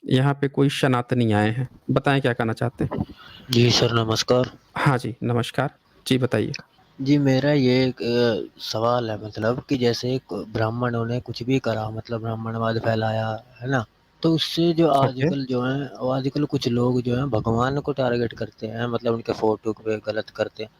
यहाँ पे कोई सनातनी आए हैं। बताएँ क्या कहना चाहते हैं? जी सर, नमस्कार। हाँ जी, नमस्कार। जी, बताइए। जी, मेरा ये एक सवाल है मतलब कि जैसे एक ब्राह्मणों ने कुछ भी करा मतलब ब्राह्मणवाद फैलाया, है ना? तो उससे जो ओके। आजकल जो है आजकल कुछ लोग जो हैं भगवान को टारगेट करते हैं मतलब उनके फ़ोटो पे गलत करते हैं।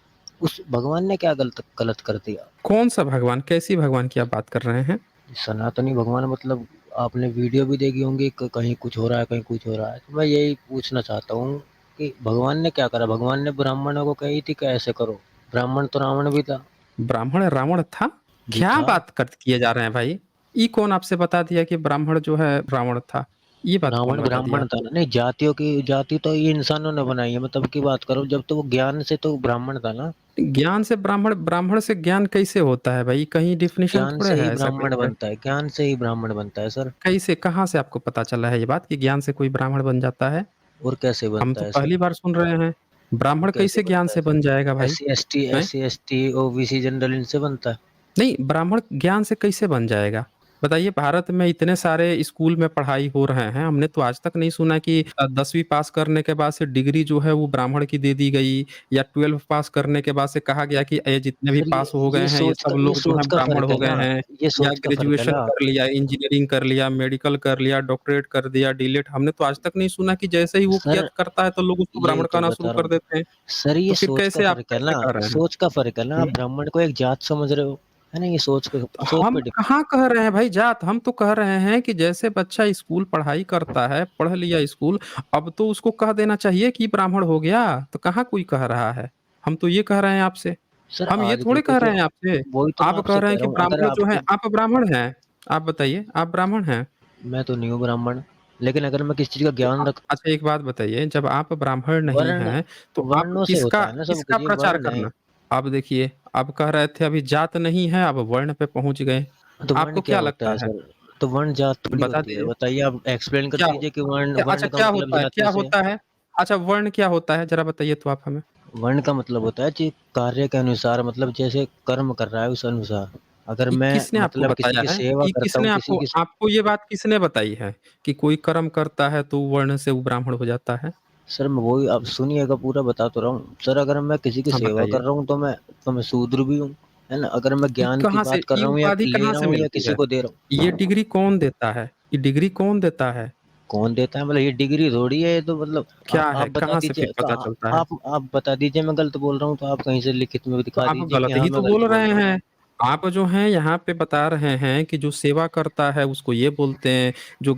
उस भगवान ने क्या गलत गलत कर दिया? कौन-सा भगवान? कैसी भगवान की आप बात कर रहे हैं? सनातनी भगवान मतलब आपने वीडियो भी देखी होंगी क कहीं कुछ हो रहा है, कहीं कुछ हो रहा है। तो मैं यही पूछना चाहता हूँ कि भगवान ने क्या करा? भगवान ने ब्राह्मणों को कही थी कि ऐसे करो। ब्राह्मण तो रावण भी था। ब्राह्मण रावण था? जी क्या था। बात कर किए जा रहे हैं भाई? ये कौन आपसे बता दिया कि ब्राह्मण जो है रावण था? ये बात कौन रावण बता दिया ब्राह्मण था आपको? ना, नहीं जातियों की जाति तो ये इंसानों ने बनाई है, मैं तब की बात करूँ जब तो वो ज्ञान से तो ब्राह्मण था ना, ज्ञान से ब्राह्मण ब्राह्मण से ज्ञान कैसे होता है भाई? कहीं डेफिनिशन ज्ञान थोड़े से ही है ऐसा कुछ ब्राह्मण है। बनता है, ज्ञान से ही ब्राह्मण बनता है सर। कैसे, कहाँ से आपको पता चला है ये बात कि ज्ञान से कोई ब्राह्मण बन जाता है? और कैसे हम बनता तो है सर? पहली बार सुन रहे हैं। ब्राह्मण कैसे कैसे ज्ञान बनता है से सर? बन जाएगा भाई? SC, ST, हैं? SC, ST, OBC जनरल इनसे बनता है। नहीं, ब्राह्मण ज्ञान से कैसे बन जाएगा? बताइए भारत में इतने सारे स्कूल में पढ़ाई हो रहे हैं, हमने तो आज तक नहीं सुना कि 10वीं पास करने के बाद से डिग्री जो है वो ब्राह्मण की दे दी गई या 12th पास करने के बाद से कहा गया कि ये जितने भी सर पास हो गए हैं, ये सब ये लोग जो हैं सोच का ब्राह्मण फ़र्क हो है गए ना, हैं ये या सोच का फ़र्क है ग्रेजुएशन ना। कर लिया, इंजीनियरिंग कर लिया, मेडिकल कर लिया, डॉक्टरेट कर दिया, डीलिट हमने तो आज तक नहीं सुना कि जैसे ही वो किया सर करता है तो लोग उसको यही ब्राह्मण तो कहना शुरू बता रहा कर हूँ। देते हैं। सर तो ये फिर सोच का कैसे आप फ़र्क है कैसे ना, कह रहे हैं? सोच का फ़र्क है ना, आप हुँ? ब्राह्मण को एक जात समझ रहे हो, है ना? ये सोच हम पे डिपेंड। कहाँ कह रहे हैं भाई जात, हम तो कह रहे हैं कि जैसे बच्चा स्कूल पढ़ाई करता है, पढ़ लिया स्कूल, अब तो उसको कह देना चाहिए कि ब्राह्मण हो गया, तो कहाँ कोई कह रहा है? हम तो ये कह रहे हैं आपसे। सर हम ये आजकल थोड़े के कह जो रहे हैं आपसे। वही तो मैं आप कह आपसे रहे कह हैं रहा कि हूँ, अगर ब्राह्मण जो हैं आपको आप ब्राह्मण हैं। आप बताइए, आप ब्राह्मण हैं? मैं तो नहीं हूँ ब्राह्मण, लेकिन अगर मैं किसी चीज़ का तो ज्ञान आप रख अच्छा एक बात बताइए, जब आप ब्राह्मण नहीं वर्ण हैं, तो आप वर्णों से किसका होता है ना सब किसका कुछ, ये प्रचार वर्ण है। करना? अब देखिए, आप कह रहे थे अभी जात नहीं है, अब वर्ण पे पहुँच गए। तो वर्ण आपको क्या क्या होता लगता है है? सर? तो वर्ण जात थोड़ी बता होती है, दीजिए। बताइए आप एक्सप्लेन कर क्या हो दीजिए कि वर्ण क्या अच्छा वर्ण का क्या मतलब होता है जाति क्या से है। होता है? अच्छा वर्ण क्या होता है? ज़रा बताइए तो आप हमें। वर्ण का मतलब होता है कि कार्य के अनुसार मतलब जैसे कर्म कर रहा है उस अनुसार। अगर ये मैं किसने आपको मतलब किसी बताया की है? सेवा ये करता किसने हूँ, किसी आपको की आपको ये बात किसने बताई है कि कोई कर्म करता है तो वर्ण से वो ब्राह्मण हो जाता है? सर मैं वही आप सुनिएगा पूरा बता तो रहा हूँ। सर अगर मैं किसी की हाँ, सेवा बताइए। कर रहा हूँ तो मैं शूद्र भी हूँ, है ना? अगर मैं ये ज्ञान की कहाँ से बात कर ये रहा हूँ या उपाधि ले कहाँ रहा से हूँ या मिलती किसी है? को दे रहा हूँ, ये डिग्री कौन देता है? ये डिग्री कौन देता है? कौन देता है? मतलब ये डिग्री थोड़ी है, ये तो मतलब क्या आप है? बता कहाँ से फिर दीजिए पता चलता है? आप बता दीजिए मैं गलत बोल रहा हूँ तो आप कहीं से लिखित में तो दिखा आप दीजिए कि गलत हाँ, ही तो मैं गलत बोल बोल रहे रहा हूँ। हैं। आप जो हैं यहाँ पे बता रहे हैं कि जो सेवा करता है उसको ये बोलते हैं, जो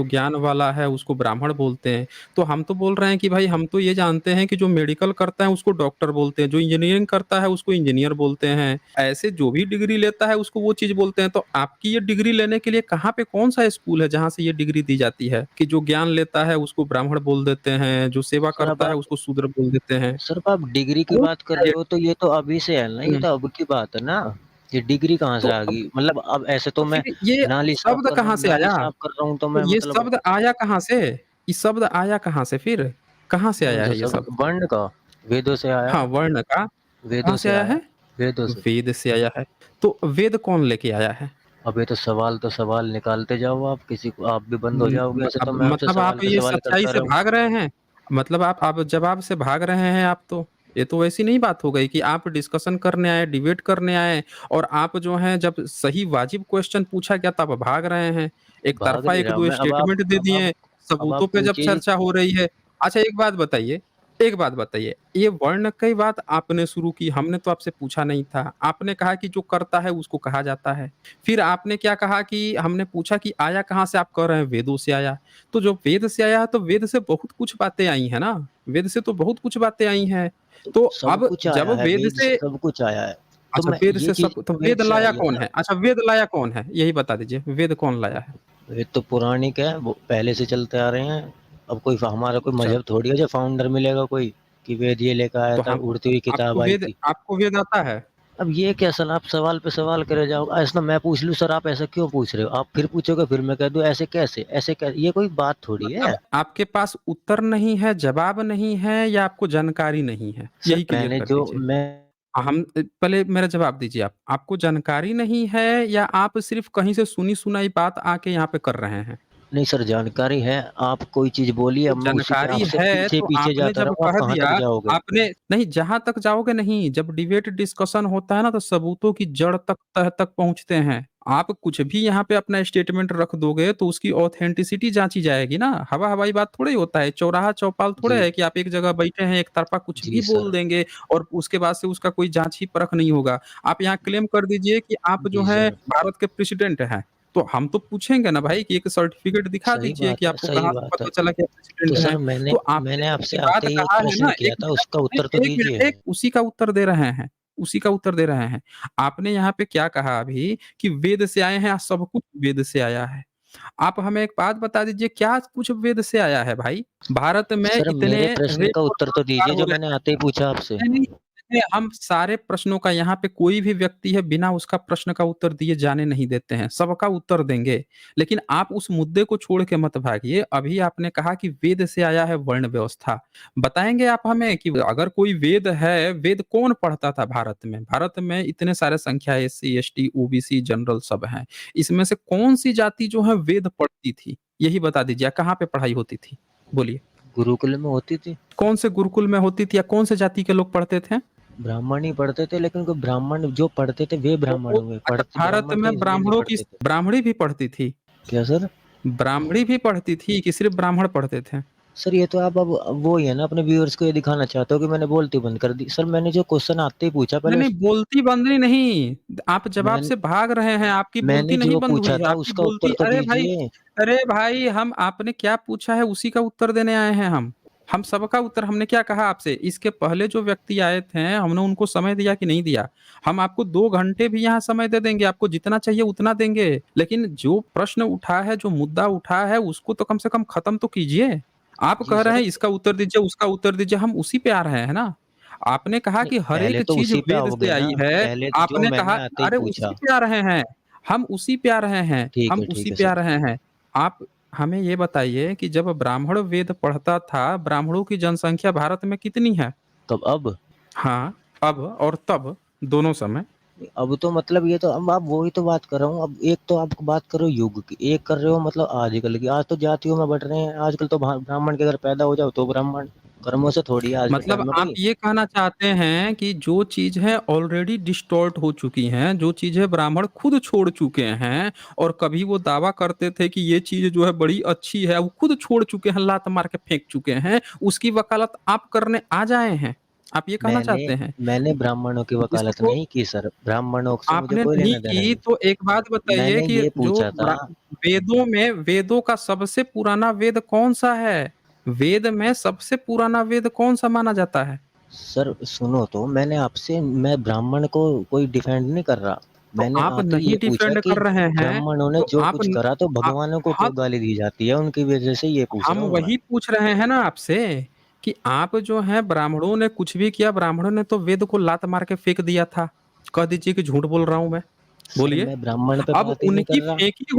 ज्ञान वाला है उसको ब्राह्मण बोलते हैं। तो हम तो बोल रहे हैं कि भाई हम तो ये जानते हैं कि जो मेडिकल करता है उसको डॉक्टर बोलते हैं, जो इंजीनियरिंग करता है उसको इंजीनियर बोलते हैं। ऐसे जो भी डिग्री लेता है उसको वो चीज़ बोलते हैं। तो आपकी ये डिग्री लेने के लिए कहाँ पे कौन-सा स्कूल है जहाँ से ये डिग्री दी जाती है कि जो ज्ञान लेता है उसको ब्राह्मण बोल देते हैं, जो सेवा सर अब करता है आप उसको शूद्र बोल देते हैं। सर अब आप डिग्री की कौन बात कर सा रहे ये हो तो ये तो अभी से है ना, ये हुँ, तो अब की बात है ना। ये डिग्री कहाँ से तो आ अब गई? मतलब अब ऐसे तो तो मैं फिर ये शब्द कहाँ से नाली आया? साफ कर रहा हूँ तो तो मैं ये मतलब शब्द आया कहाँ से? ये शब्द आया कहाँ से फिर? कहाँ से आया कौन-सा है ये शब्द शब्द? वर्ण का? वेदों से आया हाँ, है, वर्ण का वेदों कहाँ से से आया आया है? है, वेदों से। वेद से आया है। तो वेद कौन लेके आया है? अब ये तो सवाल निकालते जाओ आप, किसी को आप भी बंद हो जाओगे, ऐसे तो अब मैं आपसे मतलब सवाल आप पे ये सवाल सच्चाई करता से रहूँ। भाग रहे हैं? मतलब आप जवाब से भाग रहे हैं आप तो। ये तो वैसी नहीं बात हो गई कि आप डिस्कशन करने आए, डिबेट करने आए और आप जो हैं जब सही वाजिब क्वेश्चन पूछा गया तब भाग रहे हैं। एक भाग तरफ़ा नहीं रहा हूँ 1-2 मैं, स्टेटमेंट दे दिए, अब सबूतों आप पे जब पूछिए। चर्चा हो रही है। अच्छा एक बात बताइए, ये वर्ण की बात आपने शुरू की, हमने तो आपसे पूछा नहीं था। आपने कहा कि जो करता है उसको कहा जाता है। फिर आपने क्या कहा कि हमने पूछा कि आया कहाँ से? आप कह रहे हैं वेदों से आया। तो जो वेद से आया है तो वेद से बहुत कुछ बातें आई हैं ना, वेद से तो बहुत कुछ बातें आई हैं। तो सब अब कुछ जब आया है, वेद वेद से से सब कुछ आया है। तो अच्छा मैं वेद ये से चीज़ सब तो वेद वेद से लाया आई है कौन ना, है? अच्छा वेद लाया कौन है? यही बता दीजिए, वेद कौन लाया है? वेद तो पौराणिक है, वो पहले से चलते आ रहे हैं। अब कोई हमारा कोई अच्छा, मज़हब थोड़ी है जो फाउंडर मिलेगा कोई, कि वेद ये लेकर आया तो था, हम उड़ती हुई किताब आई थी। आपको वेद आता है? अब ये क्या सर आप सवाल पे सवाल करे जाओ, ऐसा मैं पूछ लूँ सर आप ऐसा क्यों पूछ रहे हो? आप फिर पूछोगे फिर मैं कह दूँ ऐसे कैसे? ये कोई बात थोड़ी मतलब है। आपके पास उत्तर नहीं है, जवाब नहीं है या आपको जानकारी नहीं है? सर यही क्लियर मैंने कर जो दीजिए। मैं पहले मेरा जवाब दीजिए आप। आपको जानकारी नहीं है या आप सिर्फ़ कहीं से सुनी-सुनाई बात आके यहाँ पे कर रहे हैं? नहीं सर, जानकारी है, आप कोई चीज़ बोलिए, तो अब मैं उसी के जानकारी आपसे है तो पीछे-पीछे आपने जाता जब रहूँगा, आप कह कहाँ दिया तक जाओगे? आपने नहीं जहाँ तक जाओगे नहीं, जब डिबेट डिस्कशन होता है ना तो सबूतों की जड़ तक तह तक पहुँचते हैं। आप कुछ भी यहाँ पे अपना स्टेटमेंट रख दोगे तो उसकी ऑथेंटिसिटी जाँची जाएगी ना, हवा-हवाई बात थोड़ी होता है, चौराहा-चौपाल थोड़े जी, है कि आप एक जगह बैठे हैं, एक तरफ़ा कुछ जी भी बोल सर। देंगे और उसके बाद से उसका कोई जाँच ही परख नहीं होगा। आप यहाँ क्लेम कर दीजिए कि आप जो जी हैं सर। भारत के प्रेसिडेंट हैं, तो हम तो पूछेंगे ना भाई कि एक सर्टिफ़िकेट दिखा दीजिए कि आपको सही कहाँ से बात है। पता चला कि आप तो प्रेसिडेंट सर हैं। मैंने तो आपने मैंने जो आपसे विवाद आते ही एक कहा है ना, प्रश्न 1 किया था, मिनट उसका उत्तर तो नहीं 1 दीजिए। मिनट एक उसी का उत्तर दे रहे हैं, उसी का उत्तर दे रहे हैं। आपने यहाँ पे क्या कहा अभी कि वेद से आए हैं, सब कुछ वेद से आया है। आप हमें एक बात बता दीजिए क्या कुछ वेद से आया है भाई? भारत में सर इतने मेरे प्रश्न रेप का और उत्तर तो बलात्कार दीजिए हो जो मैंने रहे हैं। आते ही पूछा आपसे। नहीं, नहीं, देखिए हम सारे प्रश्नों का यहाँ पे कोई भी व्यक्ति है बिना उसका प्रश्न का उत्तर दिए जाने नहीं देते हैं, सबका उत्तर देंगे। लेकिन आप उस मुद्दे को छोड़ के मत भागिए, अभी आपने कहा कि वेद से आया है वर्ण व्यवस्था। बताएँगे आप हमें कि अगर कोई वेद है, वेद कौन पढ़ता था भारत में? भारत में इतने सारे संख्या एससी, एसटी, ओबीसी, जनरल सब हैं। इसमें से कौन-सी जाति जो है वेद पढ़ती थी? यही बता दीजिए, कहाँ पे पढ़ाई होती थी? बोलिए। गुरुकुल में होती थी, कौन से गुरुकुल में होती थी या कौन से जाति के लोग पढ़ते थे? ब्राह्मण ही पढ़ते थे, लेकिन कोई ब्राह्मण जो पढ़ते थे वे तो ब्राह्मण वो हुए, अच्छा भारत ब्राह्मण थे में इसलिए नहीं ब्राह्मणों की पढ़ते थे। ब्राह्मणी भी पढ़ती थी? क्या सर? ब्राह्मणी भी पढ़ती थी कि सिर्फ़ ब्राह्मण पढ़ते थे? सर ये तो आप अब वो ही है ना, अपने व्यूअर्स को ये दिखाना चाहते हो कि मैंने बोलती बंद कर दी। सर मैंने जो क्वेश्चन आते ही पूछा नहीं, पहले नहीं उस बोलती-बंदनी नहीं, आप जवाब मैंने से भाग रहे हैं, आपकी बोलती मैंने नहीं जो बंद हुई पूछा है, था आपकी उसका बोलती उत्तर तो दीजिए। अरे भाई हम आपने क्या पूछा है उसी का उत्तर देने आए हैं हम। हम सबका उत्तर हमने क्या कहा आपसे, इसके पहले जो व्यक्ति आए थे, हमने उनको समय दिया कि नहीं दिया? हम आपको 2 घंटे भी यहाँ समय दे देंगे, आपको जितना चाहिए उतना देंगे, लेकिन जो प्रश्न उठा है, जो मुद्दा उठा है, उसको तो कम से कम खत्म तो कीजिए। आप जी कह रहे सर। हैं इसका उत्तर दीजिए, उसका उत्तर दीजिए, हम उसी पे आ रहे हैं ना। आपने कहा नहीं, कि हर पहले एक तो चीज़ उसी पे वेद से आओगे ना, आई है, पहले जो आपने मैंने कहा आते ही अरे उसी पूछा। पे आ रहे हैं, हम उसी पे आ रहे हैं, हम ठीक उसी है पे आ सर। रहे हैं। आप हमें ये बताइए कि जब ब्राह्मण वेद पढ़ता था, ब्राह्मणों की जनसंख्या भारत में कितनी है? कब अब? हाँ, अब और तब, दोनों समय। अब तो मतलब ये तो अब आप वही तो बात कर रहा हूँ। अब एक तो आप बात करो युग की, एक कर रहे हो मतलब आजकल की। आज तो जातियों में बँट रहे हैं, आजकल तो ब्राह्मण के घर पैदा हो जाओ तो ब्राह्मण। कर्मों से थोड़ी है आज के मतलब टाइम में आप कोई। ये कहना चाहते हैं कि जो चीज़ है ऑलरेडी डिस्टॉर्ट हो चुकी हैं, जो चीज़ें ब्राह्मण खुद छोड़ चुके हैं और कभी वो दावा करते थे कि ये चीज़ जो है बड़ी अच्छी है, वो खुद छोड़ चुके हैं, लात मार के फेंक चुके हैं, उसकी वकालत आप करने आ जाए हैं। आप ये कहना मैंने चाहते हैं? मैंने ब्राह्मणों की वकालत जिसको नहीं की सर, ब्राह्मणों से मुझे आपने कोई नहीं लेना-देना की नहीं। तो एक बात बताइए मैंने कि ये जो पूछा था। वेदों में वेदों का सबसे पुराना वेद कौन-सा है? वेद में सबसे पुराना वेद कौन-सा माना जाता है? सर सुनो तो, मैं ब्राह्मण को कोई डिफेंड नहीं कर रहा। तो मैंने आप आते ही नहीं ये पूछा डिफेंड कि कर रहे हैं, ब्राह्मणों ने तो जो आप कुछ न करा तो अ, भगवानों को हाँ, क्यों गाली दी जाती है? उनकी वजह से ये पूछ हम रहा हूँ मैं। वही पूछ रहे हैं ना आपसे कि आप जो हैं ब्राह्मणों ने कुछ भी किया, ब्राह्मणों ने तो वेद को लात मार के फेंक दिया था। कह दीजिए कि झूठ बोल रहा हूँ मैं, सर बोलिए। मैं ब्राह्मण पे अब बात ही नहीं कर रहा। ये क्या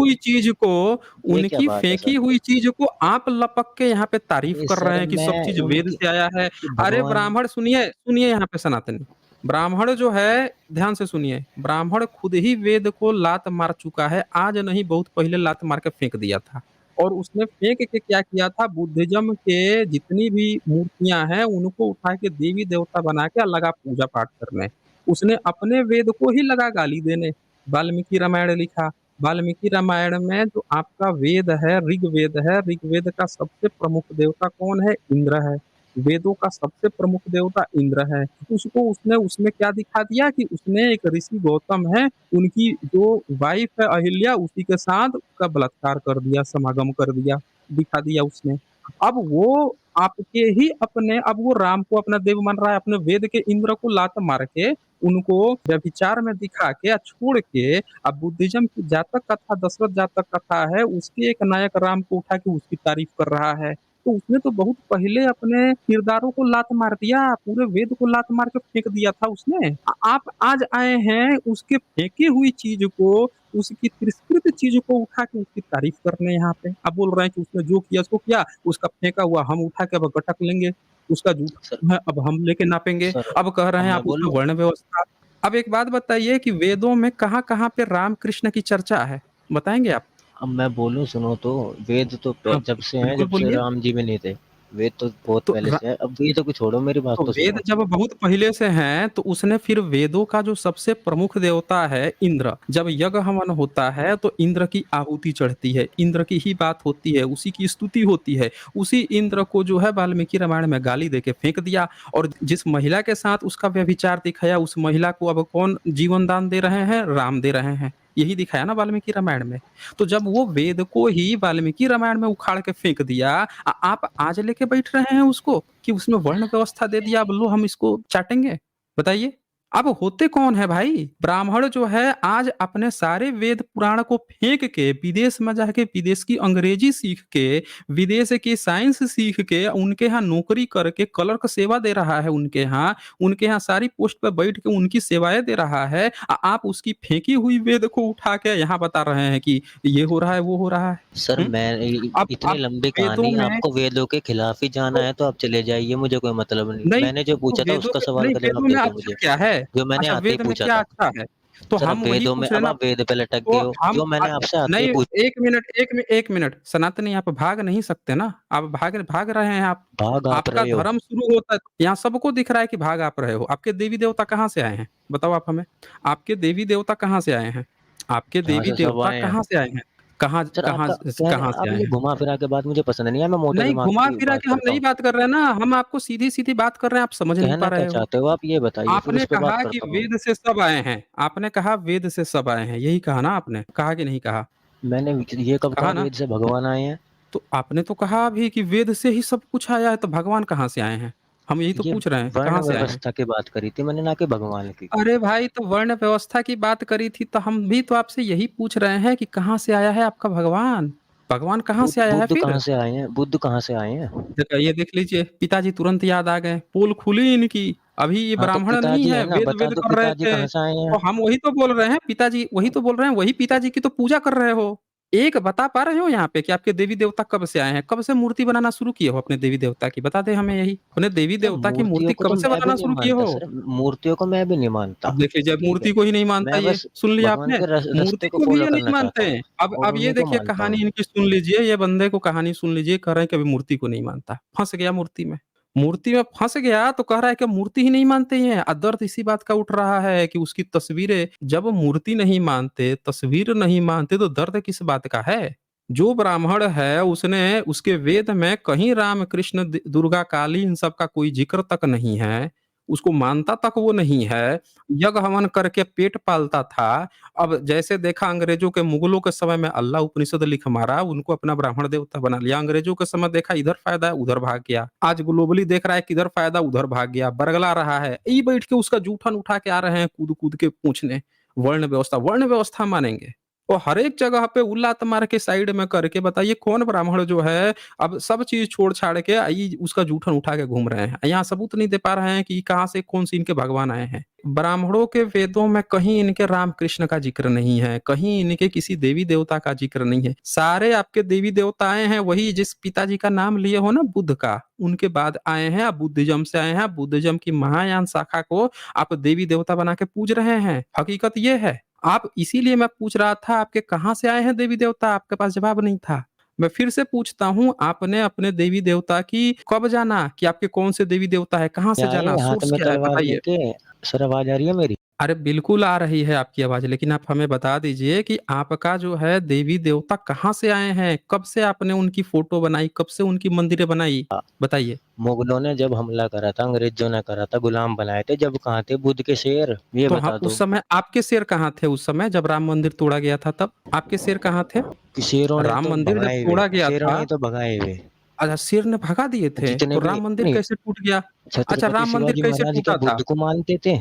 उनकी बात है फेंकी सर? हुई चीज़ को आप लपक के यहाँ पे तारीफ़ अरे कर रहे सर हैं कि सब मैं चीज़ वेद उनकी से आया है। कि अरे भगवान ब्राह्मण सुनिए, सुनिए यहाँ पे सनातनी। ब्राह्मण जो है ध्यान से सुनिए, ब्राह्मण खुद ही वेद को लात मार चुका है, आज नहीं बहुत पहले लात मार के फेंक दिया था। और उसने फेंक के क्या किया था बुद्धिज़्म के जितनी भी मूर्तियाँ हैं, उनको उठा के देवी-देवता बना के लगा पूजा-पाठ करने। उसने अपने वेद को ही लगा गाली देने। वाल्मीकि रामायण लिखा, वाल्मीकि रामायण में जो आपका वेद है, ऋग्वेद है, ऋग्वेद का सबसे प्रमुख देवता कौन है? इंद्र है। वेदों का सबसे प्रमुख देवता इंद्र है। उसको उसने उसमें क्या दिखा दिया कि उसने एक ऋषि गौतम है, उनकी जो वाइफ़ है अहिल्या उसी के साथ उसका बलात्कार कर दिया, समागम कर दिया, दिखा दिया उसने। अब वो आपके ही अपने अब वो राम को अपना देव मान रहा है, अपने वेद के इंद्र को लात मार के, उनको व्यभिचार में दिखा के छोड़ के अब बुद्धिज़्म की जातक कथा दशरथ जातक कथा है, उसके एक नायक राम को उठा के उसकी तारीफ़ कर रहा है। तो उसने तो बहुत पहले अपने किरदारों को लात मार दिया, पूरे वेद को लात मार के फेंक दिया था उसने। आप आज आए हैं उसके फेंकी हुई चीज़ को, उसकी तिरस्कृत चीज़ को उठा के उसकी तारीफ़ करने यहाँ पे। आप बोल रहे हैं कि उसने जो किया सो किया, उसका फेंका हुआ हम उठा के अब गटक लेंगे, उसका सर जूठा है अब हम लेके नापेंगे। सर अब कह रहे अब हैं मैं आप उसमें बोलूँ? वर्ण व्यवस्था अब एक बात बताइए कि वेदों में कहाँ-कहाँ पे राम कृष्ण की चर्चा है? बताएँगे आप? अब मैं बोलूँ सुनो तो, वेद तो हाँ, जब से हैं बिल्कुल जब से बोलिए। राम जी में नहीं थे। वेद तो बहुत तो पहले से है। अब वेद को छोड़ो, मेरी बात तो तो वेद सुनो। जब बहुत पहले से हैं, तो उसने फिर वेदों का जो सबसे प्रमुख देवता है इंद्र, जब यज्ञ हवन होता है तो इंद्र की आहुति चढ़ती है, इंद्र की ही बात होती है, उसी की स्तुति होती है। उसी इंद्र को जो है वाल्मीकि रामायण में गाली देके फेंक दिया, और जिस महिला के साथ उसका व्यभिचार दिखाया, उस महिला को अब कौन जीवन दान दे रहे हैं? राम दे रहे हैं। यही दिखाया ना वाल्मीकि रामायण में। तो जब वो वेद को ही वाल्मीकि रामायण में उखाड़ के फेंक दिया, आप आज लेके बैठ रहे हैं उसको कि उसमें वर्ण व्यवस्था दे दिया, अब लो हम इसको चाटेंगे? बताइए। अब होते कौन है भाई? ब्राह्मण जो है आज अपने सारे वेद पुराण को फेंक के विदेश में जाके विदेश की अंग्रेजी सीख के, विदेश की साइंस सीख के, उनके यहाँ नौकरी करके क्लर्क सेवा दे रहा है उनके यहाँ सारी पोस्ट पे बैठ के उनकी सेवाएँ दे रहा है। आप उसकी फेंकी हुई वेद को उठा के यहाँ बता रहे हैं कि ये हो रहा है, वो हो रहा है। सर हुँ? मैं इतनी अब लंबी वेदों कहानी, में आपको वेदों के खिलाफ ही जाना तो है तो आप चले जाइए, मुझे कोई मतलब नहीं। नहीं, मैंने जो तो पूछा था वेदों उसका में सवाल नहीं, का जवाब वेदों दे में दो अच्छा मुझे, क्या है? जो मैंने अच्छा, आते ही वेद में पूछा क्या था। अच्छा है? तो सर हम अब वही वेदों में, पूछ रहे हैं अब ना। आप वेद पे लटक तो गए हो, हम जो मैंने आपसे आते ही नहीं, पूछा। 1 मिनट, सनातनी आप भाग नहीं सकते ना। आप भाग भाग रहे हैं आप। भाग आप आपका रहे हो। धर्म शुरू होता है, यहाँ सबको दिख रहा है कि भाग आप रहे हो। आपके देवी-देवता कहाँ से आए हैं? बताओ आप हमें। आपके देवी-देवता कहाँ से आए हैं? आपके जहाँ से सब देवी-देवता आए हैं। कहाँ से आए हैं? कहाँ सर कहाँ आपका कहने, कहाँ से अब आए ये हैं? घुमा-फिरा के बात मुझे पसंद नहीं है, मैं मोटे नहीं, दिमाग की घुमा-फिरा बात के हम करता नहीं हूँ। बात कर रहे हैं ना, हम आपको सीधी-सीधी बात कर रहे हैं, आप समझ नहीं कहना पा क्या रहे हो। चाहते हो आप ये बताइए, फिर आपने उस पे बात कहा कि करता हूँ। वेद से सब आए हैं, आपने कहा वेद से सब आए हैं, यही कहा ना आपने? कहा कि नहीं कहा? मैंने ये कब कहा कहा ना? वेद से भगवान आए हैं? तो आपने तो कहा अभी कि वेद से ही सब कुछ आया है, तो भगवान कहाँ से आए हैं? हम यही तो ये पूछ रहे हैं, वर्ण कहाँ से आए हैं? व्यवस्था की बात करी थी मैंने, ना कि भगवान की। अरे भाई, तो वर्ण व्यवस्था की बात करी थी, तो हम भी तो आपसे यही पूछ रहे हैं कि कहाँ से आया है आपका भगवान? भगवान कहाँ से आया है बुद्ध कहाँ फिर? से आए हैं? बुद्ध कहाँ से आए हैं? ये देख लीजिए, पिताजी तुरंत याद आ गए, पोल खुली इनकी। अभी ये हाँ, तो ब्राह्मण नहीं पिताजी है, है ना, बता वेद-वेद दो कर रहे पिताजी थे। कहाँ से आए हैं? तो हम वही तो बोल रहे हैं, पिताजी वही तो बोल रहे हैं, वही पिताजी की तो पूजा कर रहे हो। एक बता पा रहे हो यहाँ पे कि आपके देवी-देवता कब से आए हैं? कब से मूर्ति बनाना शुरू किए हो अपने देवी-देवता की? बता दें हमें यही। अपने सर देवी-देवता की मूर्तियों मूर्ति को तो कब से मैं भी बनाना नहीं शुरू किए मानता हो? सर, मूर्तियों को मैं भी नहीं मानता, अब देख लीजिए, अब ठीक है? मूर्ति को ही नहीं मानता मैं ये, बस सुन लिया भगवान आपने? के मूर्ति रास्ते को को भी फ़ॉलो ये नहीं करना मानते चाहता हूँ हैं। अब और ये उन्हीं को देखिए मानता कहानी हूँ। इनकी सुन लीजिए, ये बंदे को कहानी सुन लीजिए, कह रहे हैं कि अभी मूर्ति को नहीं मानता। फँस गया मूर्ति में। मूर्ति में फँस गया तो कह रहा है कि मूर्ति ही नहीं मानते हैं। दर्द इसी बात का उठ रहा है कि उसकी तस्वीरें, जब मूर्ति नहीं मानते, तस्वीर नहीं मानते, तो दर्द किस बात का है? जो ब्राह्मण है उसने उसके वेद में कहीं राम, कृष्ण, दुर्गा, काली इन सब का कोई ज़िक्र तक नहीं है। उसको मानता तक वो नहीं है। यज्ञ हवन करके पेट पालता था। अब जैसे देखा अंग्रेजों के, मुगलों के समय में अल्लाह उपनिषद लिख मारा, उनको अपना ब्राह्मण देवता बना लिया। अंग्रेजों के समय देखा इधर फ़ायदा है, उधर भाग गया। आज ग्लोबली देख रहा है किधर फ़ायदा, उधर भाग गया। बरगला रहा है। यही बैठ के उसका जूठन उठा के आ रहे हैं कूद-कूद के पूछने। वर्ण व्यवस्था मानेंगे। और हर एक जगह पे लात मार के साइड में करके बताइए कौन ब्राह्मण जो है अब सब चीज़ छोड़-छाड़ के उसका जूठन उठा के घूम रहे हैं। यहाँ सबूत नहीं दे पा रहे हैं कि कहाँ से कौन-सी इनके भगवान आए हैं। ब्राह्मणों के वेदों में कहीं इनके राम कृष्ण का ज़िक्र नहीं है, कहीं इनके किसी देवी-देवता का ज़िक्र नहीं है। सारे आपके देवी-देवता आए हैं वही जिस पिताजी का नाम लिए हो ना बुद्ध का, उनके बाद आए हैं। आप बुद्धिज़्म से आए हैं, आप बुद्धिज़्म की महायान शाखा को आप देवी-देवता बना के पूज रहे हैं। हकीकत ये है। आप इसीलिए मैं पूछ रहा था आपके कहाँ से आए हैं देवी-देवता? आपके पास जवाब नहीं था। मैं फिर से पूछता हूँ, आपने अपने देवी-देवता की कब जाना कि आपके कौन से देवी-देवता है? कहाँ से आए जाना? हाथ सोर्स में क्या है? तलवार बताइए। लेके। सर आवाज़ आ रही है मेरी? अरे बिल्कुल आ रही है आपकी आवाज़, लेकिन आप हमें बता दीजिए कि आपका जो है देवी-देवता कहाँ से आए हैं? कब से आपने उनकी फ़ोटो बनाई? कब से उनकी मंदिरें बनाई? बताइए। मुगलों ने जब हमला करा था, अंग्रेज़ों ने करा था, गुलाम बनाए थे, जब कहाँ थे बुद्ध के शेर? ये तो हाँ, बता उस दो। समय आपके शेर कहाँ थे उस समय जब राम मंदिर तोड़ा गया था तब? आपके शेर कहाँ थे? कि शेरों ने राम तो मंदिर जब भगाए हुए, तोड़ा गया शेरों ने था। ही तो भगाए हुए। अच्छा, शेर ने भगा दिए थे, जितने तो भी राम मंदिर नहीं, कैसे टूट गया? अच्छा, छत्रपति राम मंदिर शिवाजी कैसे महाराज क्या टूटा था? बुद्ध को मानते थे?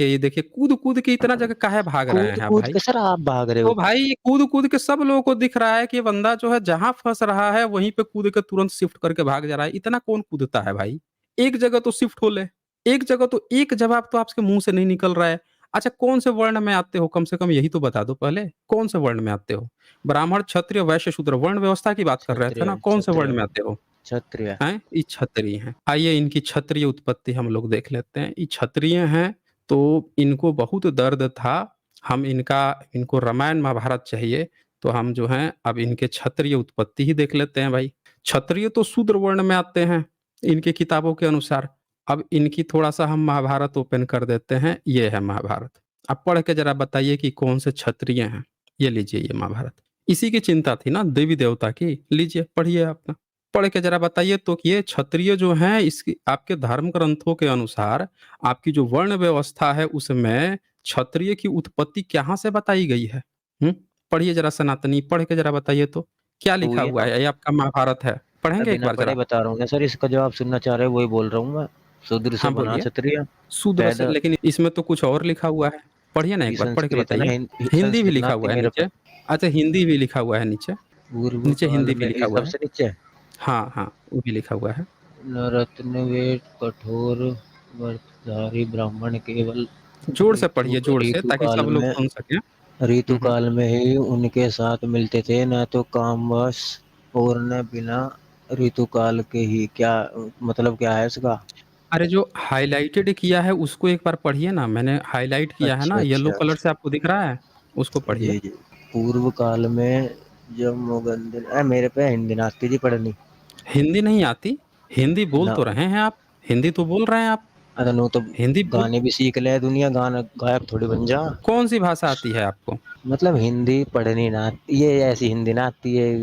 ये देखिए, कूद-कूद के इतना जगह काहे भाग रहे हैं कूद-कूद भाई? के सर आप भाग रहे तो हो। भाई कूद-कूद के सब लोगों को दिख रहा है कि ये बंदा जो है जहाँ फँस रहा है, वहीं पे कूद के तुरंत शिफ्ट करके भाग जा रहा है। इतना कौन कूदता है भाई? एक जगह तो शिफ्ट हो ले। एक जगह तो एक जवाब तो आपके मुँह से नहीं निकल रहा है। अच्छा, कौन से वर्ण में आते हो? कम से कम यही तो बता दो पहले, कौन से वर्ण में आते हो? ब्राह्मण, क्षत्रिय, वैश्य, शूद्र वर्ण व्यवस्था की बात कर रहे थे क्षत्रिय ना? कौन से वर्ण क्षत्रिय में आते हो? क्षत्रिय। हैं? ये क्षत्रिय हैं। आइए इनकी क्षत्रिय उत्पत्ति हम लोग देख लेते हैं। ये क्षत्रिय हैं, तो इनको बहुत दर्द था। हम इनको रामायण महाभारत चाहिए। तो हम जो हैं अब इनके क्षत्रिय उत्पत्ति ही देख लेते हैं भाई। क्षत्रिय तो शूद्र वर्ण में आते हैं, इनकी किताबों के अनुसार। अब इनकी थोड़ा-सा हम महाभारत ओपन कर देते हैं, ये है महाभारत। आप पढ़ के ज़रा बताइए कि कौन से क्षत्रिय हैं? ये लीजिए ये महाभारत। इसी की चिंता थी ना देवी-देवता की, लीजिए पढ़िए अपना। पढ़ के ज़रा बताइए तो कि ये क्षत्रिय जो हैं इसकी आपके धर्म ग्रंथों के अनुसार आपकी जो वर्ण व्यवस्था है उसमें क्षत्रिय की उत्पत्ति कहाँ से बताई गई है? हुँ? पढ़िए ज़रा सनातनी, पढ़ के ज़रा बताइए तो, क्या तो लिखा ये हुआ है? ये आपका महाभारत है, मैं पढ़ेंगे एक बिना बार पढ़े ज़रा? बता रहा हूँ ना सर, इसका जवाब सुनना चाह रहे हो वही बोल रहा हूँ मैं। शूद्र से हाँ, बना बोलिए। क्षत्रिय, शूद्र से पैदा लेकिन इसमें तो कुछ और लिखा हुआ है। पढ़िए ना ये एक बार, पढ़ के संस्कृत है ना, बताइए। हिंदी भी संस्कृत लिखा ना आती हुआ है मेरे पे। नीचे। अच्छा, हिंदी भी लिखा हुआ है नीचे। पूर्व नीचे काल हिंदी भी में लिखा ये हुआ है। सबसे नीचे हाँ, हाँ, वो भी लिखा हुआ है। नरत्नवेद कठोर व्रतधारी ब्राह्मण केवल जोर से ऋतु पढ़िए, जोर से ऋतु ताकि काल सब लोग में सुन सकें। ऋतु हुँ, हुँ। काल में ही उनके साथ मिलते थे, न तो कामवश और न बिना ऋतु काल के ही। क्या मतलब क्या है इसका? अरे जो हाइलाइटेड किया है उसको एक बार पढ़िए ना, मैंने हाइलाइट किया है ना, अच्छा, येलो अच्छा, कलर अच्छा। से आपको दिख रहा है? उसको पढ़िए। जी, जी। पूर्व काल में जब मुगल मेरे पे हिंदी ना आती थी पढ़नी। हिंदी नहीं आती? हिंदी बोल ना, तो रहे हैं आप, हिंदी तो बोल रहे हैं आप। अरे नो तो हिंदी बोल गाने भी सीख ले दुनिया, गाना गायक थोड़ी बन जा। कौन-सी भाषा आती है आपको? मतलब हिंदी पढ़नी ना ये ऐसी हिंदी ना आती है,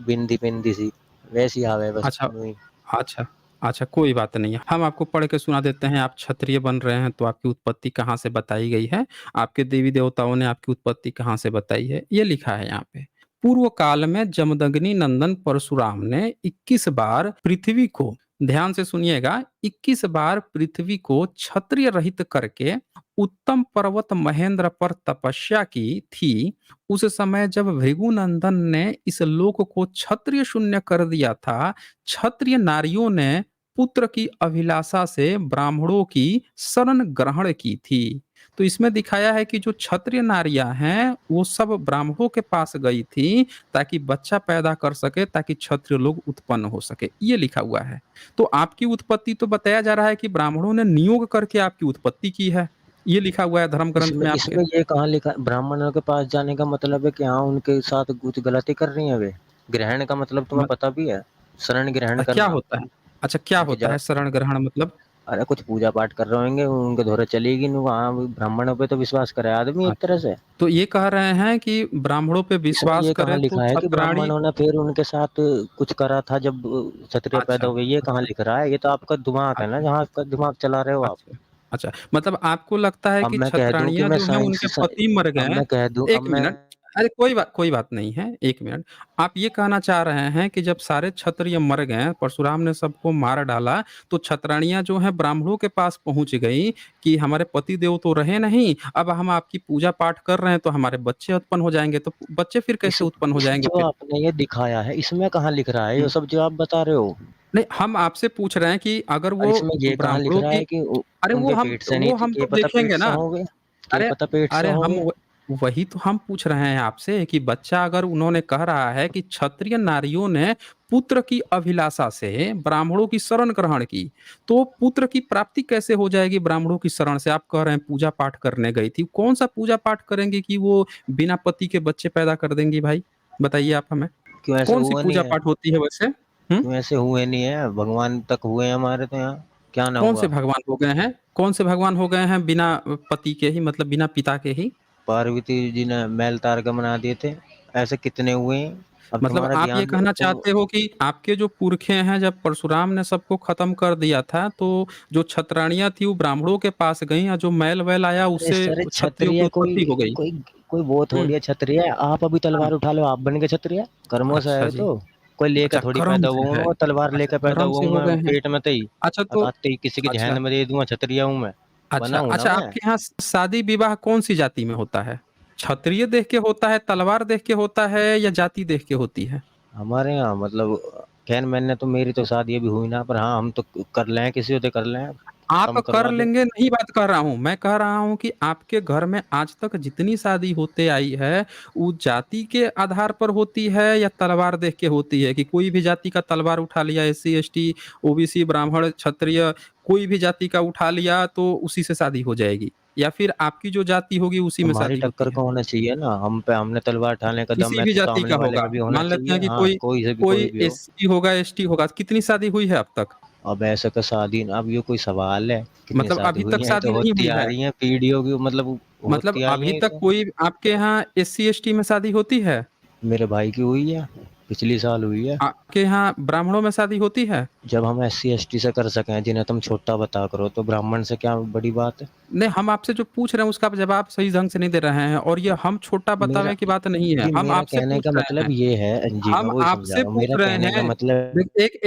बिंदी-बिंदी सी, वैसी आवे बस अच्छा, यूँ ही। अच्छा, अच्छा कोई बात नहीं है। हम आपको पढ़ के सुना देते हैं, आप क्षत्रिय बन रहे हैं तो आपकी उत्पत्ति कहाँ से बताई गई है, आपके देवी-देवताओं ने आपकी उत्पत्ति कहाँ से बताई है, ये लिखा है यहाँ पे। पूर्व काल में जमदग्नि नंदन परशुराम ने 21 बार पृथ्वी को, ध्यान से सुनिएगा, 21 बार पृथ्वी को क्षत्रिय रहित करके उत्तम पर्वत महेंद्र पर तपस्या की थी। उस समय जब भृगुनंदन ने इस लोक को क्षत्रिय शून्य कर दिया था, क्षत्रिय नारियों ने पुत्र की अभिलाषा से ब्राह्मणों की शरण ग्रहण की थी। तो इसमें दिखाया है कि जो क्षत्रिय नारियां हैं वो सब ब्राह्मणों के पास गई थी ताकि बच्चा पैदा कर सके, ताकि क्षत्रिय लोग उत्पन्न हो सके, ये लिखा हुआ है। तो आपकी उत्पत्ति तो बताया जा रहा है कि ब्राह्मणों ने नियोग करके आपकी उत्पत्ति की है, ये लिखा हुआ है धर्म ग्रंथ इसमें में आपके। इसमें ये कहाँ लिखा ब्राह्मणों के पास जाने का मतलब है कि हाँ, उनके साथ कुछ गलती कर रही हैं वे? ग्रहण का मतलब तुम्हें मत, पता भी है? शरण ग्रहण क्या करना। होता है? अच्छा, क्या उनके होता जा है शरण ग्रहण मतलब? अरे कुछ पूजा पाठ कर रहे होंगे, उनके धोरे चलेगी नु हाँ, ब्राह्मणों पे तो विश्वास करे आदमी एक अच्छा, तरह से। तो ये कह रहे हैं कि ब्राह्मणों पे इसमें विश्वास ये कहाँ करे तो लिखा है कि छतरानी। ब्राह्मणों ने फिर उनके साथ कुछ करा था जब क्षत्रिय पैदा अच्छा, हुए, ये कहाँ अच्छा, लिख रहा है? ये तो आपका दिमाग है ना, अच्छा, जहाँ आपका दिमाग चला रहे हो आप। अच्छा, अच्छा। मतलब आपको लगता है अब कि मैं कह दूँ कि छतरानियाँ मैं जो हैं साइंस उनके स पति मर अब गए। मैं कह दूँ अब 1 मैं मिनट, अरे कोई बात नहीं है, 1 मिनट। आप ये कहना चाह रहे हैं कि जब सारे क्षत्रिय मर गए, परशुराम ने सबको मार डाला, तो छतरानियाँ जो हैं ब्राह्मणों के पास पहुँच गई कि हमारे पति देव तो रहे नहीं, अब हम आपकी पूजा पाठ कर रहे हैं तो हमारे बच्चे उत्पन्न हो जाएँगे, तो बच्चे फिर इस कैसे उत्पन्न हो इस जाएँगे जो फिर? आपने ये दिखाया है, इसमें कहाँ लिख रहा है? ये हुँ। सब जो आप बता रहे हो। नहीं, हम आपसे पूछ रहे हैं कि अगर और वो इसमें ये कहाँ लिख ब्राह्मणों रहा की, है कि अरे उनके पेट से नहीं वो थी, हम क्या तो पता पेट देखेंगे से ना। होंगे, क्या अरे पता पेट से अरे हम होंगे। वही तो हम पूछ रहे हैं आपसे कि बच्चा, अगर उन्होंने कह रहा है कि क्षत्रिय नारियों ने पुत्र की अभिलाषा से ब्राह्मणों की शरण ग्रहण की, तो पुत्र की प्राप्ति कैसे हो जाएगी ब्राह्मणों की शरण से? आप कह रहे हैं पूजा पाठ करने गई थी। कौन-सा पूजा पाठ करेंगी कि वो बिना पति के बच्चे पैदा कर देंगी भाई? बताइए आप हमें। क्यों ऐसे कौन-सी हुआ नहीं पूजा है? पाठ होती है वैसे? हुँ? क्यों ऐसे हुए नहीं है? भगवान तक हुए हैं हमारे तो यहाँ, क्या ना कौन से हुआ? भगवान हो गए हैं? कौन से भगवान हो गए हैं बिना पति के ही, मतलब बिना पिता के ही? पार्वती जी ने मैल तार के बना दिए थे, ऐसे कितने हुए हैं? अब मतलब तुम्हारा आप ये ध्यान कहना तुम चाहते हो कि आपके जो पुरखे हैं, जब परशुराम ने सबको खत्म कर दिया था, तो जो क्षत्राणियाँ थी वो ब्राह्मणों के पास गईं और जो मैल-वैल आया अरे उससे सर क्षत्रियों की क्षत्रिय कोई उत्पत्ति हो गई। कोई कोई वो हुँ, थोड़ी है क्षत्रिय। आप अभी हाँ। तलवार उठा लो, आप बन गए क्षत्रिय? कर्मों से अच्छा आए जी। तो। कोई लेके अच्छा, थोड़ी कर्म पैदा से हुआ हूँ है। मैं, तलवार अच्छा, लेके पैदा कर्म हुआ से हूँ हो मैं गए हैं। पेट में से ही। अच्छा और तो आते ही किसी के अच्छा, ज़हन में दे दूँगा क्षत्रिय हूँ मैं। बना अच्छा, हूँ ना अच्छा मैं। आपके यहाँ शादी-विवाह कौन-सी जाति में होता है? क्षत्रिय देख के होता है, तलवार देख के होता है या जाति देख के होती है? हमारे यहाँ मतलब खैर मैंने तो मेरी तो शादी अभी हुई ना, पर हाँ, हम तो कर लें किसी से कर लें, आप हम कर करवा दें। लेंगे नहीं बात कर रहा हूँ। मैं कह रहा हूँ कि आपके घर में आज तक जितनी शादी होते आई है, वो जाति के आधार पर होती है या तलवार देख के होती है कि कोई भी जाति का तलवार उठा लिया, एससी, एसटी, ओबीसी, ब्राह्मण, क्षत्रिय, कोई भी जाति का उठा लिया तो उसी से शादी हो जाएगी? या फिर आपकी जो जाति होगी उसी में हमारी शादी होती टक्कर है? का होना चाहिए ना, हम पे हमने तलवार उठाने का दम किसी है भी तो जाति सामने का वाले होगा, में भी होना मान लेते हैं चाहिए। कि हाँ, कोई कोई से भी कोई कोई भी हो। एससी होगा, एसटी होगा, कितनी शादी हुई है अब तक? अब ऐसा का शादी अब ये कोई सवाल है? कितनी मतलब शादी अभी हुई तक हैं, शादी तो नहीं होती हुई आ है? रही हैं पीढ़ियों की, मतलब मतलब होती आई अभी हैं ये तक तो। कोई आपके यहाँ एससी, एसटी में शादी होती है? मेरे भाई की हुई है, पिछली साल हुई है। आपके यहाँ ब्राह्मणों में शादी होती है? जब हम एससी एसटी से कर सकें, जिन्हें तुम छोटा बता करो, तो ब्राह्मण से क्या बड़ी बात है? नहीं, हम आपसे जो पूछ रहे हैं उसका आप जवाब सही ढंग से नहीं दे रहे हैं और ये हम छोटा मेरा बतावे की बात नहीं है, जी, हम मेरा आपसे कहने पूछ का रहे मतलब हैं। ये है जी, मैं हम वही समझा आपसे रहा हूँ। पूछ मेरा रहे कहने का हैं, मतलब देख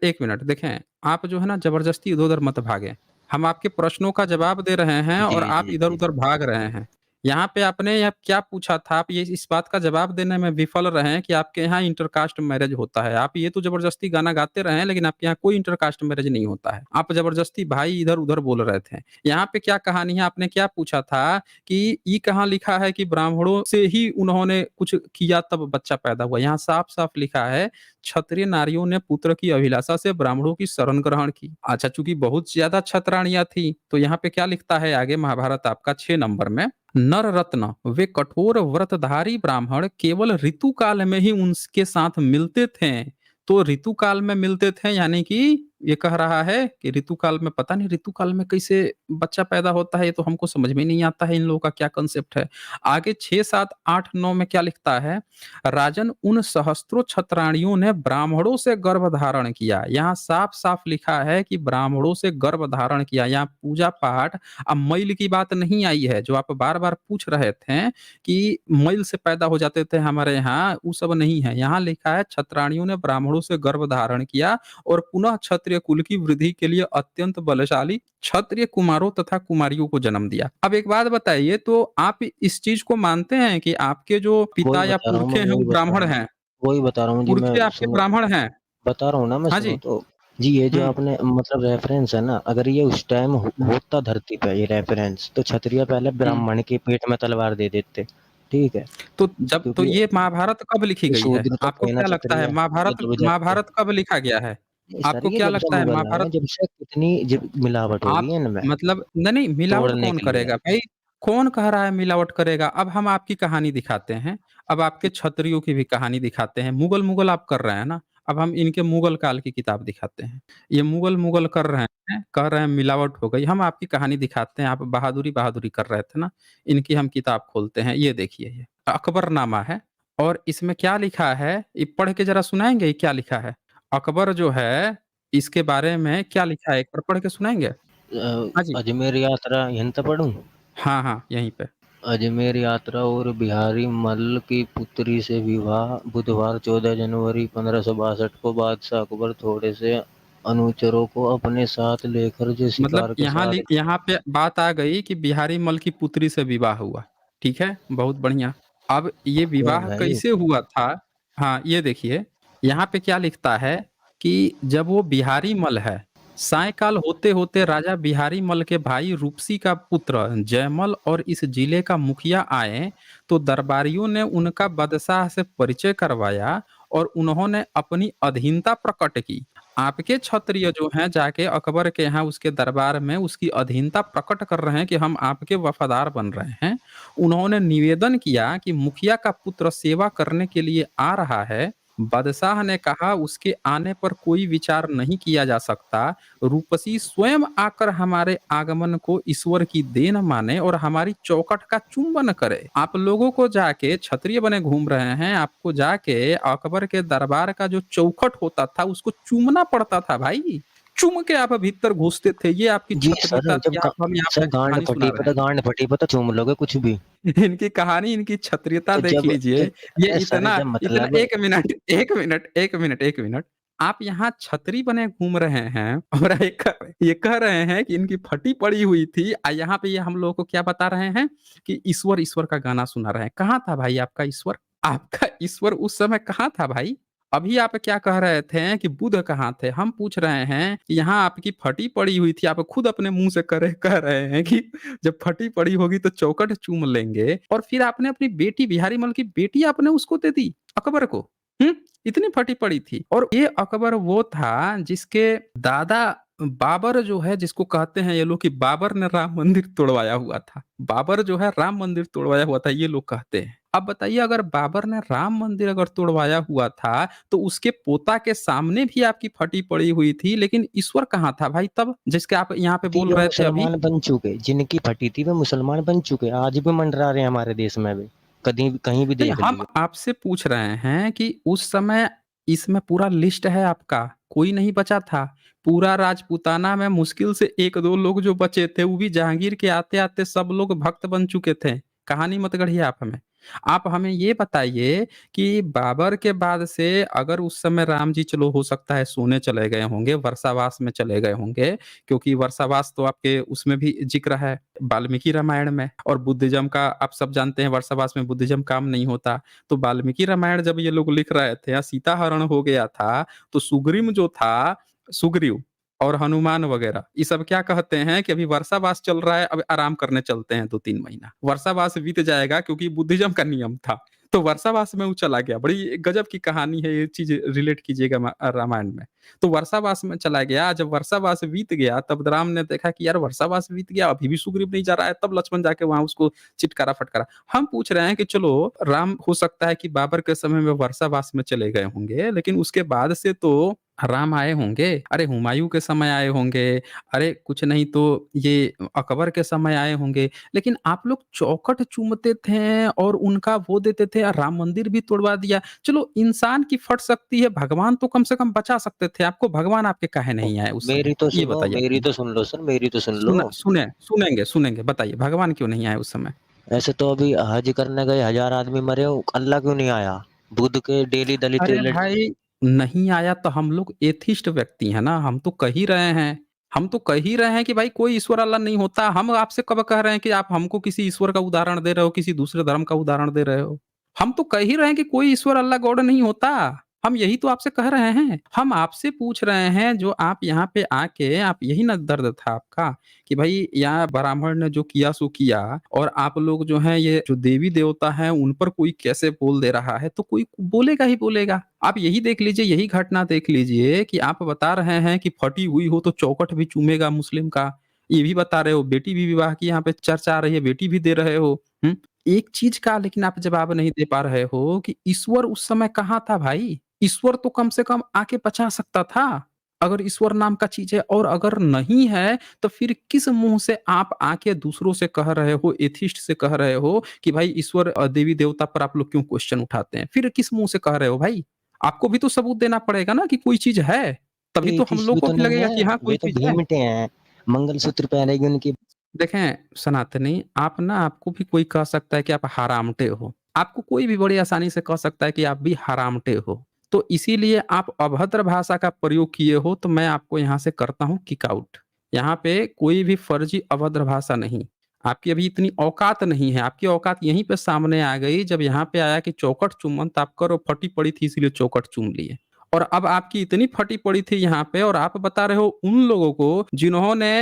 एक मिनट देखें, आप जो है ना ज़बरदस्ती इधर-उधर मत भागें। हम आपके प्रश्नों का जवाब दे रहे हैं जी, और आप जी, जी। इधर-उधर भाग रहे हैं। यहाँ पे आपने यहाँ क्या पूछा था, आप ये इस बात का जवाब देने में विफल रहे हैं कि आपके यहाँ इंटरकास्ट मैरिज होता है। आप ये तो ज़बरदस्ती गाना गाते रहे हैं, लेकिन आपके यहाँ कोई इंटरकास्ट मैरिज नहीं होता है। आप ज़बरदस्ती भाई इधर-उधर बोल रहे थे। यहाँ पे क्या कहानी है, आपने क्या पूछा था कि ये कहाँ लिखा है कि ब्राह्मणों से ही उन्होंने कुछ किया तब बच्चा पैदा हुआ। यहाँ साफ-साफ लिखा है, क्षत्रिय नारियों ने पुत्र की अभिलाषा से ब्राह्मणों की शरण ग्रहण की। अच्छा, चूँकि बहुत ज़्यादा क्षत्राणियाँ थी, तो यहाँ पे क्या लिखता है आगे महाभारत आपका 6 नंबर में, नर रत्न वे कठोर व्रतधारी ब्राह्मण केवल ऋतु काल में ही उनके साथ मिलते थे। तो ऋतु काल में मिलते थे यानी कि ये कह रहा है कि ऋतु काल में, पता नहीं ऋतु काल में कैसे बच्चा पैदा होता है, ये तो हमको समझ में नहीं आता है इन लोगों का क्या कांसेप्ट है। आगे 6, 7, 8, 9 में क्या लिखता है, राजन उन सहस्त्रों क्षत्राणियों ने ब्राह्मणों से गर्भ धारण किया। यहाँ साफ-साफ लिखा है कि ब्राह्मणों से गर्भ धारण किया। यहाँ पूजा-पाठ, अब मैल की बात नहीं आई है, जो आप बार-बार पूछ रहे थे कि मैल से पैदा हो जाते थे हमारे यहाँ, वो सब नहीं है। यहाँ लिखा है क्षत्राणियों ने ब्राह्मणों से गर्भ धारण किया और पुनः क्षत्रिय कुल की वृद्धि के लिए अत्यंत बलशाली क्षत्रिय कुमारों तथा कुमारियों को जन्म दिया। अब एक बात बताइए, तो आप इस चीज़ को मानते हैं कि आपके जो वही पिता या बता रहा हूँ मैं, पुरखे हैं वही वो बता रहा ब्राह्मण हूँ। हैं? वही बता रहा हूँ जी, मैं पुरखे आपके सुनो, ब्राह्मण हैं? बता रहा हूँ ना मैं, हाँ सुनो जी। तो। जी, ये जो हुँ, आपने मतलब रेफ़रेंस है ना, अगर ये उस टाइम हुँ, होता धरती पे ये रेफ़रेंस, तो क्षत्रिय पहले हुँ। ब्राह्मण के पेट में तलवार दे देते। ठीक है? तो क्योंकि ये महाभारत कब लिखी ये गई है? शूद्र तो आपको थे ना क्या लगता है क्षत्रिय, महाभारत शुद्र बजात के। महाभारत कब लिखा गया है? नहीं सर, आपको ये क्या जब से लगता है मुगल आए हैं, महाभारत? जब से कितनी जब मिलावट हो आप गई है इनमें, मतलब नहीं, मिलावट तोड़ने कौन के लिए। करेगा भाई? कौन कह रहा है मिलावट करेगा? अब हम आपकी कहानी दिखाते हैं, अब आपके क्षत्रियों की भी कहानी दिखाते हैं। मुगल आप कर रहे हैं ना, अब हम इनके मुगल काल की किताब दिखाते हैं। ये मुगल कर रहे हैं, कह रहे हैं मिलावट हो गई। हम आपकी कहानी दिखाते हैं, आप बहादुरी कर रहे थे ना, इनकी हम किताब खोलते हैं। ये देखिए, ये अकबरनामा है और इसमें क्या लिखा है, ये पढ़ के ज़रा सुनाएँगे ये क्या लिखा है? अकबर जो है, इसके बारे में क्या लिखा है, एक बार पढ़ के सुनाएँगे? हाँ जी। अजमेर यात्रा यहीं से पढ़ूँ? हाँ, हाँ, यहीं पे। अजमेर यात्रा और बिहारी मल्ल की पुत्री से विवाह। बुधवार 14 जनवरी 1562 को बादशाह अकबर थोड़े से अनुचरों को अपने साथ लेकर जो मतलब शिकार के साथ। यहाँ पे बात आ गई कि बिहारी मल की पुत्री से विवाह हुआ, ठीक है? बहुत बढ़िया। अब ये कौन विवाह है ये? कैसे हुआ था? हाँ, ये देखिए, यहाँ पे क्या लिखता है कि जब वो बिहारी मल है, सायंकाल होते-होते राजा बिहारी मल के भाई रूपसी का पुत्र जयमल और इस जिले का मुखिया आए, तो दरबारियों ने उनका बादशाह से परिचय करवाया और उन्होंने अपनी अधीनता प्रकट की। आपके क्षत्रिय जो हैं जाके अकबर के यहाँ उसके दरबार में उसकी अधीनता प्रकट कर रहे हैं कि हम आपके वफ़ादार बन रहे हैं। उन्होंने निवेदन किया कि मुखिया का पुत्र सेवा करने के लिए आ रहा है। बादशाह ने कहा उसके आने पर कोई विचार नहीं किया जा सकता। रूपसी स्वयं आकर हमारे आगमन को ईश्वर की देन माने और हमारी चौखट का चुंबन करे। आप लोगों को जाके क्षत्रिय बने घूम रहे हैं, आपको जाके अकबर के दरबार का जो चौखट होता था उसको चूमना पड़ता था भाई। चूम के आप भीतर घुसते थे, ये आपकी जी सर, क्षत्रियता थी। जब आप हम यहाँ पे सर कहानी सुना रहे हैं। गांड फटी पता चूम लोगे कुछ भी। इनकी कहानी, इनकी क्षत्रियता तो देख जब लीजिए। जब ये अरे सर, इतना जब इतना मतलब 1 मिनट। आप यहाँ छतरी बने घूम रहे हैं और ये कह रहे हैं कि इनकी फटी पड़ी हुई थी। यहाँ पे ये हम लोगों को क्या बता रहे हैं कि ईश्वर का गाना सुना रहे हैं। कहाँ था भाई आपका ईश्वर? आपका ईश्वर उस समय कहाँ था भाई? अभी आप क्या कह रहे थे कि बुध कहाँ थे? हम पूछ रहे हैं कि यहाँ आपकी फटी पड़ी हुई थी। आप खुद अपने मुँह से कह रहे हैं कि जब फटी पड़ी होगी तो चौखट चूम लेंगे, और फिर आपने अपनी बेटी, बिहारी मल की बेटी आपने उसको दे दी अकबर को। इतनी फटी पड़ी थी। और ये अकबर वो था जिसके दादा बाबर जो है जिसको कहते हैं ये लोग कि बाबर ने राम मंदिर तोड़वाया हुआ था। बाबर जो है राम मंदिर तोड़वाया हुआ था, ये लोग कहते हैं। अब बताइए अगर बाबर ने राम मंदिर अगर तोड़वाया हुआ था, तो उसके पोता के सामने भी आपकी फटी पड़ी हुई थी, लेकिन ईश्वर कहाँ था भाई तब? जिसके आप यहाँ पे थी बोल वे रहे थे अभी। मुसलमान बन चुके, जिनकी फटी थी वे मुसलमान बन चुके, आज भी मंडरा रहे हैं हमारे देश में भी, कहीं कहीं भी नहीं, देख हम लियो। आपसे पूछ रहे हैं कि उस समय इसमें पूरा लिस्ट है आपका, कोई नहीं बचा था। पूरा राजपूताना में मुश्किल से 1-2 लोग जो बचे थे, वो भी जहांगीर के आते-आते सब लोग भक्त बन चुके थे। कहानी मत गढ़िए आप हमें। आप हमें ये बताइए कि बाबर के बाद से अगर उस समय राम जी चलो हो सकता है सोने चले गए होंगे, वर्षावास में चले गए होंगे, क्योंकि वर्षावास तो आपके उसमें भी ज़िक्र है, वाल्मीकि रामायण में। और बुद्धिज़्म का आप सब जानते हैं वर्षावास में बुद्धिज़्म काम नहीं होता। तो वाल्मीकि रामायण जब ये लोग लिख रहे थे, सीता हरण हो गया था, तो सुग्रीव जो था, सुग्रीव और हनुमान वगैरह, ये सब क्या कहते हैं कि अभी वर्षावास चल रहा है, अब आराम करने चलते हैं 2-3 महीना। वर्षावास बीत जाएगा क्योंकि बुद्धिज़्म का नियम था। तो वर्षावास में वो चला गया। बड़ी गज़ब की कहानी है, ये चीज़ रिलेट कीजिएगा रामायण में। तो वर्षावास में चला गया, जब वर्षावास बीत गया तब राम ने देखा कि यार वर्षावास बीत गया, अभी भी सुग्रीव नहीं जा रहा है, तब लक्ष्मण जाके वहाँ उसको चिटकारा-फटकारा। हम पूछ रहे हैं कि चलो राम हो सकता है कि बाबर के समय में वर्षावास में चले गए होंगे, लेकिन उसके बाद से तो राम आए होंगे। अरे हुमायूँ के समय आए होंगे, अरे कुछ नहीं तो ये अकबर के समय आए होंगे। लेकिन आप लोग चौखट चूमते थे और उनका वो देते थे, राम मंदिर भी तोड़वा दिया। चलो इंसान की फट सकती है, भगवान तो कम से कम बचा सकते थे आपको, भगवान आपके काहे नहीं आए उस समय? ये बताइए आप मेरी हमें। तो सुन लो सर, मेरी तो सुन लो। सुनेंगे, बताइए भगवान क्यों नहीं आए उस समय? ऐसे तो अभी हज करने गए 1000 आदमी मरे हो, अल्लाह क्यों नहीं आया? बुद्ध के डेली दलित अरे भाई, नहीं आया तो हम लोग एथिस्ट व्यक्ति हैं ना, हम तो कह ही रहे हैं। हम तो कह ही रहे हैं कि भाई कोई ईश्वर अल्लाह नहीं होता। हम आपसे कब कह रहे हैं कि आप हमको किसी ईश्वर का उदाहरण दे रहे हो, किसी दूसरे धर्म का उदाहरण दे रहे हो? हम तो कह ही रहे हैं कि कोई ईश्वर अल्लाह गॉड नहीं होता। हम यही तो आपसे कह रहे हैं। हम आपसे पूछ रहे हैं जो आप यहाँ पे आके आप यही ना दर्द था आपका कि भाई यहाँ ब्राह्मण ने जो किया सो किया और आप लोग जो हैं ये जो देवी-देवता हैं उन पर कोई कैसे बोल दे रहा है, तो कोई बोलेगा ही बोलेगा। आप यही देख लीजिए, यही घटना देख लीजिए कि आप बता रहे हैं कि फटी हुई हो तो चौखट भी चूमेगा मुस्लिम का। ये भी बता रहे हो, बेटी भी विवाह की यहाँ पे चर्चा आ रही है, बेटी भी दे रहे हो। हुँ? एक चीज़ का लेकिन आप जवाब नहीं दे पा रहे हो कि ईश्वर उस समय कहाँ था भाई? ईश्वर तो कम से कम आके बचा सकता था। अगर ईश्वर नाम का चीज़ है और अगर नहीं है, तो फिर किस मुँह से आप आके दूसरों से कह रहे हो, एथिस्ट से कह रहे हो कि भाई ईश्वर देवी-देवता पर आप लोग क्यों क्वेश्चन उठाते हैं? फिर किस मुँह से कह रहे हो भाई? आपको भी तो सबूत देना पड़ेगा ना कि कोई चीज़ है, तभी तो हम एथिस्ट लोग भी को तो भी नहीं लगेगा कि है, हाँ, कोई वे तो चीज़ है। भीमटे हैं, मंगलसूत्र पहनेगी उनकी। देखें, सनातनी आप ना आपको भी कोई कह सकता है कि आप हरामटे हो। आपको कोई भी बड़ी आसानी से कह सकता है कि आप भी हरामटे हो। तो इसीलिए आप अभद्र भाषा का प्रयोग किए हो तो मैं आपको यहाँ से करता हूँ किक आउट। यहाँ पे कोई भी फर्जी अभद्र भाषा नहीं। आपकी अभी इतनी औकात नहीं है। आपकी औकात यहीं पे सामने आ गई जब यहाँ पे आया कि चौखट चुम्बन तो आप करो फटी पड़ी थी इसीलिए चौखट चूम लिए। और अब आपकी इतनी फटी पड़ी थी यहाँ पे और आप बता रहे हो उन लोगों को जिन्होंने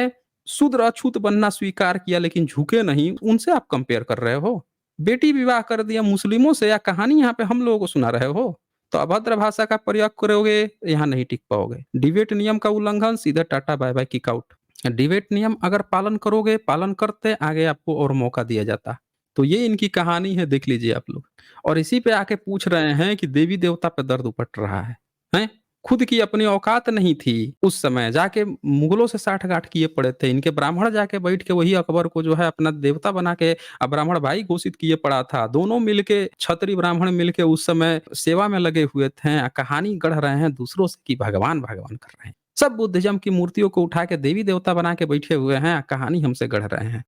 शूद्र अछूत बनना स्वीकार किया लेकिन झुके नहीं, उनसे आप कंपेयर कर रहे हो। बेटी विवाह कर दिया मुस्लिमों से या कहानी यहाँ पे हम लोगों को सुना रहे हो। तो अभद्र भाषा का प्रयोग करोगे, यहाँ नहीं टिक पाओगे। डिबेट नियम का उल्लंघन, सीधे tata bye bye kick out. Debate नियम अगर पालन करोगे, पालन करते आगे आपको और मौका दिया जाता। तो ये इनकी कहानी है, देख लीजिए आप लोग। और इसी पे आके पूछ रहे हैं कि देवी देवता पे दर्द उपट रहा है। हैं? खुद की अपनी औकात नहीं थी उस समय, जाके मुगलों से साठ-गाँठ किए पड़े थे। इनके ब्राह्मण जाके बैठ के वही अकबर को जो है अपना देवता बना के ब्राह्मण भाई घोषित किए पड़ा था। दोनों मिलके क्षत्रिय ब्राह्मण मिलके उस समय सेवा में लगे हुए थे। कहानी गढ़ रहे हैं दूसरों से कि भगवान, भगवान कर रहे हैं। सब बुद्धिज़्म की मूर्तियों को उठा के देवी-देवता बना के बैठे हुए हैं, कहानी हमसे गढ़ रहे हैं।